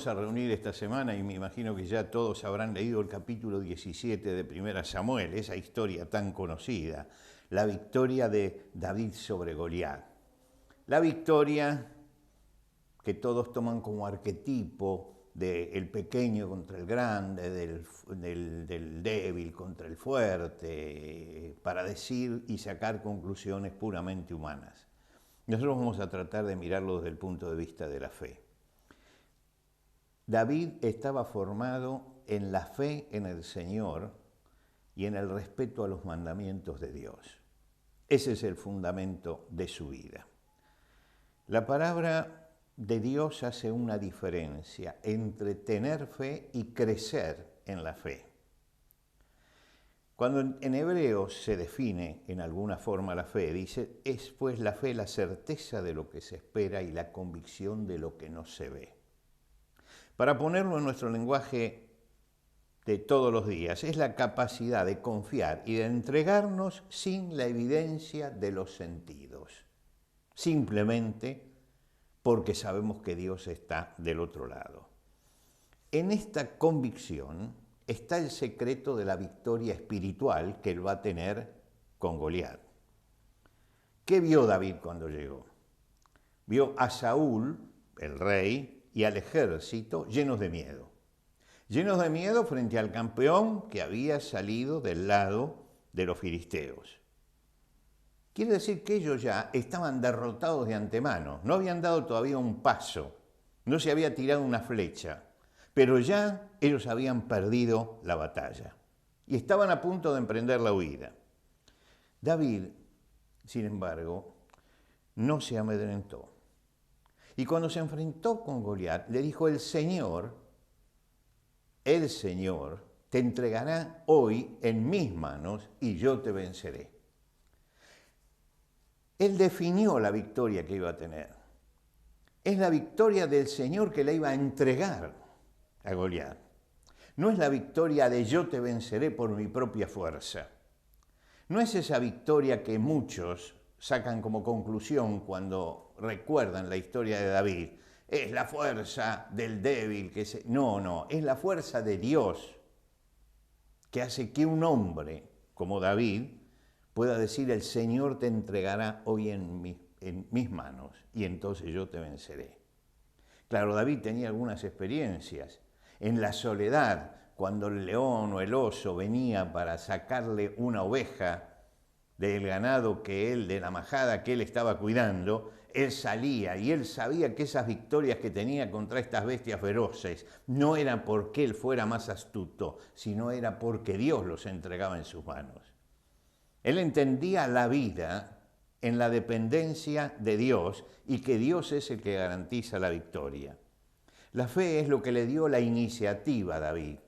vamos a reunir esta semana y me imagino que ya todos habrán leído el capítulo 17 de Primera Samuel, esa historia tan conocida, la victoria de David sobre Goliat. La victoria que todos toman como arquetipo del pequeño contra el grande, del débil contra el fuerte, para decir y sacar conclusiones puramente humanas. Nosotros vamos a tratar de mirarlo desde el punto de vista de la fe. David estaba formado en la fe en el Señor y en el respeto a los mandamientos de Dios. Ese es el fundamento de su vida. La palabra de Dios hace una diferencia entre tener fe y crecer en la fe. Cuando en Hebreos se define en alguna forma la fe, dice, es pues la fe la certeza de lo que se espera y la convicción de lo que no se ve. Para ponerlo en nuestro lenguaje de todos los días, es la capacidad de confiar y de entregarnos sin la evidencia de los sentidos, simplemente porque sabemos que Dios está del otro lado. En esta convicción está el secreto de la victoria espiritual que él va a tener con Goliat. ¿Qué vio David cuando llegó? Vio a Saúl, el rey, y al ejército llenos de miedo. Llenos de miedo frente al campeón que había salido del lado de los filisteos. Quiere decir que ellos ya estaban derrotados de antemano, no habían dado todavía un paso, no se había tirado una flecha, pero ya ellos habían perdido la batalla y estaban a punto de emprender la huida. David, sin embargo, no se amedrentó. Y cuando se enfrentó con Goliat, le dijo, el Señor te entregará hoy en mis manos y yo te venceré. Él definió la victoria que iba a tener. Es la victoria del Señor que le iba a entregar a Goliat. No es la victoria de yo te venceré por mi propia fuerza. No es esa victoria que muchos sacan como conclusión cuando recuerdan la historia de David. Es la fuerza del débil que se... No, es la fuerza de Dios que hace que un hombre como David pueda decir, el Señor te entregará hoy en mis manos y entonces yo te venceré. Claro, David tenía algunas experiencias. En la soledad, cuando el león o el oso venía para sacarle una oveja del ganado de la majada que él estaba cuidando, él salía y él sabía que esas victorias que tenía contra estas bestias feroces no eran porque él fuera más astuto, sino era porque Dios los entregaba en sus manos. Él entendía la vida en la dependencia de Dios y que Dios es el que garantiza la victoria. La fe es lo que le dio la iniciativa a David.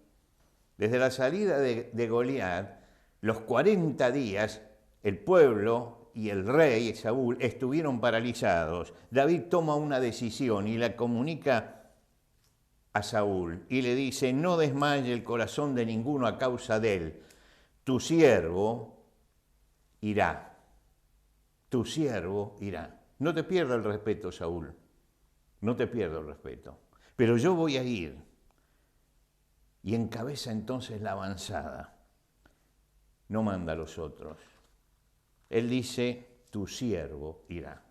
Desde la salida de Goliat, los 40 días, el pueblo y el rey Saúl estuvieron paralizados. David toma una decisión y la comunica a Saúl y le dice, no desmaye el corazón de ninguno a causa de él. Tu siervo irá, tu siervo irá. No te pierda el respeto, Saúl, no te pierdo el respeto, pero yo voy a ir. Y encabeza entonces la avanzada, no manda a los otros. Él dice, tu siervo irá.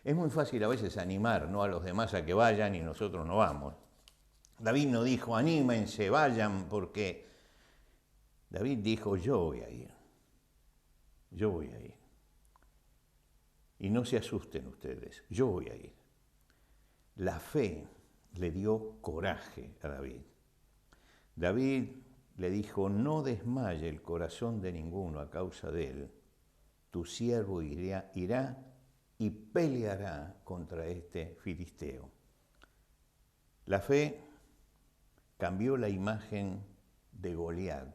Es muy fácil a veces animar, ¿no?, a los demás a que vayan y nosotros no vamos. David no dijo, anímense, vayan, porque David dijo, yo voy a ir. Yo voy a ir. Y no se asusten ustedes, yo voy a ir. La fe le dio coraje a David. David le dijo, no desmaye el corazón de ninguno a causa de él. Tu siervo irá y peleará contra este filisteo. La fe cambió la imagen de Goliat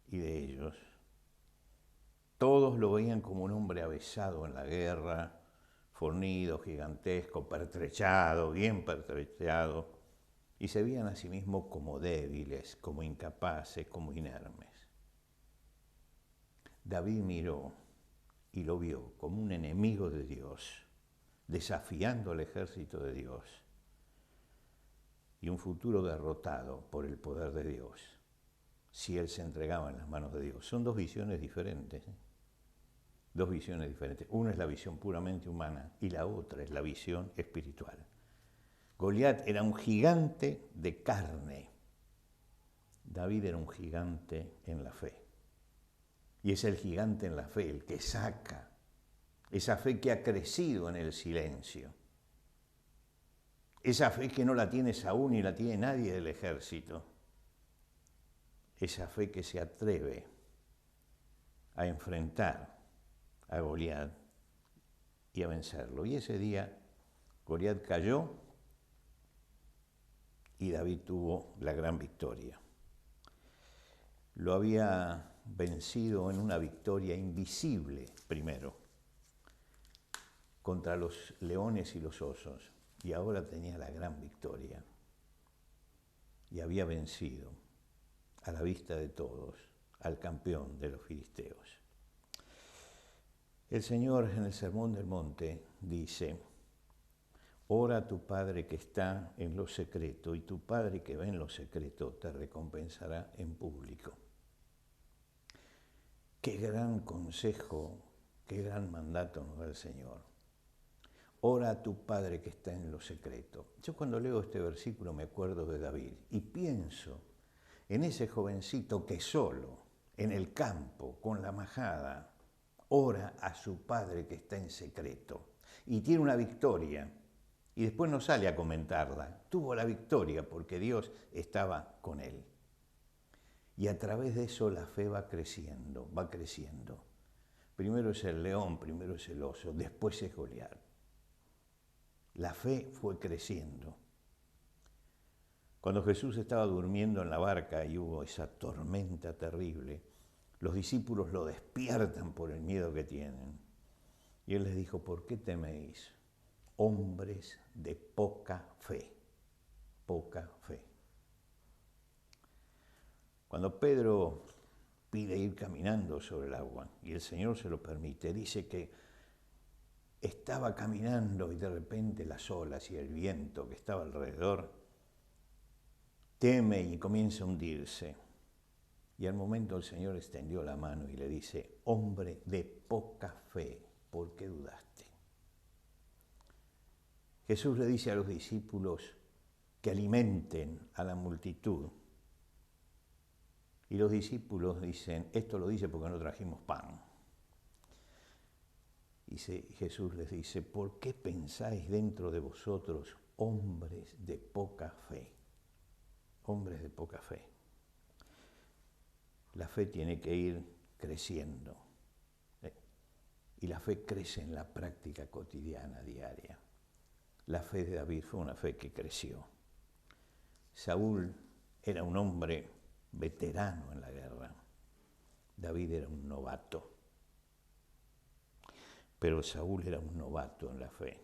y de ellos. Todos lo veían como un hombre avesado en la guerra, fornido, gigantesco, pertrechado, bien pertrechado, y se veían a sí mismos como débiles, como incapaces, como inermes. David miró y lo vio como un enemigo de Dios, desafiando al ejército de Dios. y un futuro derrotado por el poder de Dios, si él se entregaba en las manos de Dios. Son dos visiones diferentes, ¿eh? Dos visiones diferentes. Una es la visión puramente humana y la otra es la visión espiritual. Goliat era un gigante de carne. David era un gigante en la fe. Y es el gigante en la fe el que saca esa fe que ha crecido en el silencio. Esa fe que no la tiene Saúl ni la tiene nadie del ejército. Esa fe que se atreve a enfrentar a Goliat y a vencerlo. Y ese día Goliat cayó y David tuvo la gran victoria. Lo había vencido en una victoria invisible primero contra los leones y los osos, y ahora tenía la gran victoria y había vencido a la vista de todos al campeón de los filisteos. El Señor en el Sermón del Monte dice: ora a tu Padre que está en lo secreto, y tu Padre que ve en lo secreto te recompensará en público. Qué gran consejo, qué gran mandato nos da el Señor. Ora a tu Padre que está en lo secreto. Yo cuando leo este versículo me acuerdo de David y pienso en ese jovencito que solo, en el campo, con la majada, ora a su Padre que está en secreto y tiene una victoria y después no sale a comentarla. Tuvo la victoria porque Dios estaba con él. Y a través de eso la fe va creciendo, va creciendo. Primero es el león, primero es el oso, después es Goliat. La fe fue creciendo. Cuando Jesús estaba durmiendo en la barca y hubo esa tormenta terrible, los discípulos lo despiertan por el miedo que tienen. Y él les dijo: ¿por qué teméis, hombres de poca fe? Poca fe. Cuando Pedro pide ir caminando sobre el agua y el Señor se lo permite, dice que estaba caminando y de repente las olas y el viento que estaba alrededor teme y comienza a hundirse. Y al momento el Señor extendió la mano y le dice: hombre de poca fe, ¿por qué dudaste? Jesús le dice a los discípulos que alimenten a la multitud. Y los discípulos dicen: esto lo dice porque no trajimos pan. Y Jesús les dice: ¿por qué pensáis dentro de vosotros, hombres de poca fe? Hombres de poca fe. La fe tiene que ir creciendo. Y la fe crece en la práctica cotidiana, diaria. La fe de David fue una fe que creció. Saúl era un hombre veterano en la guerra. David era un novato. Pero Saúl era un novato en la fe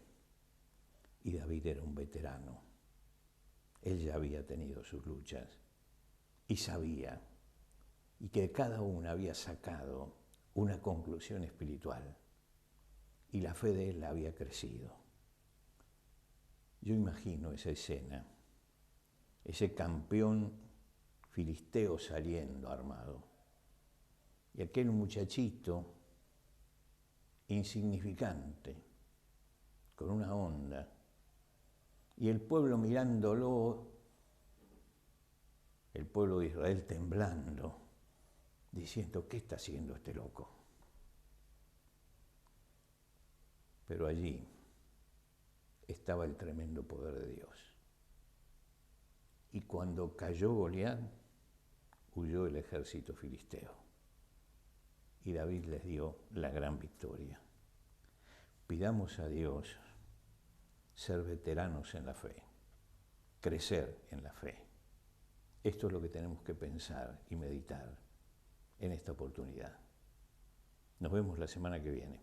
y David era un veterano. Él ya había tenido sus luchas y sabía, y que cada uno había sacado una conclusión espiritual y la fe de él había crecido. Yo imagino esa escena, ese campeón filisteo saliendo armado y aquel muchachito insignificante, con una onda, y el pueblo mirándolo, el pueblo de Israel temblando, diciendo: ¿qué está haciendo este loco? Pero allí estaba el tremendo poder de Dios. Y cuando cayó Goliat, huyó el ejército filisteo. Y David les dio la gran victoria. Pidamos a Dios ser veteranos en la fe, crecer en la fe. Esto es lo que tenemos que pensar y meditar en esta oportunidad. Nos vemos la semana que viene.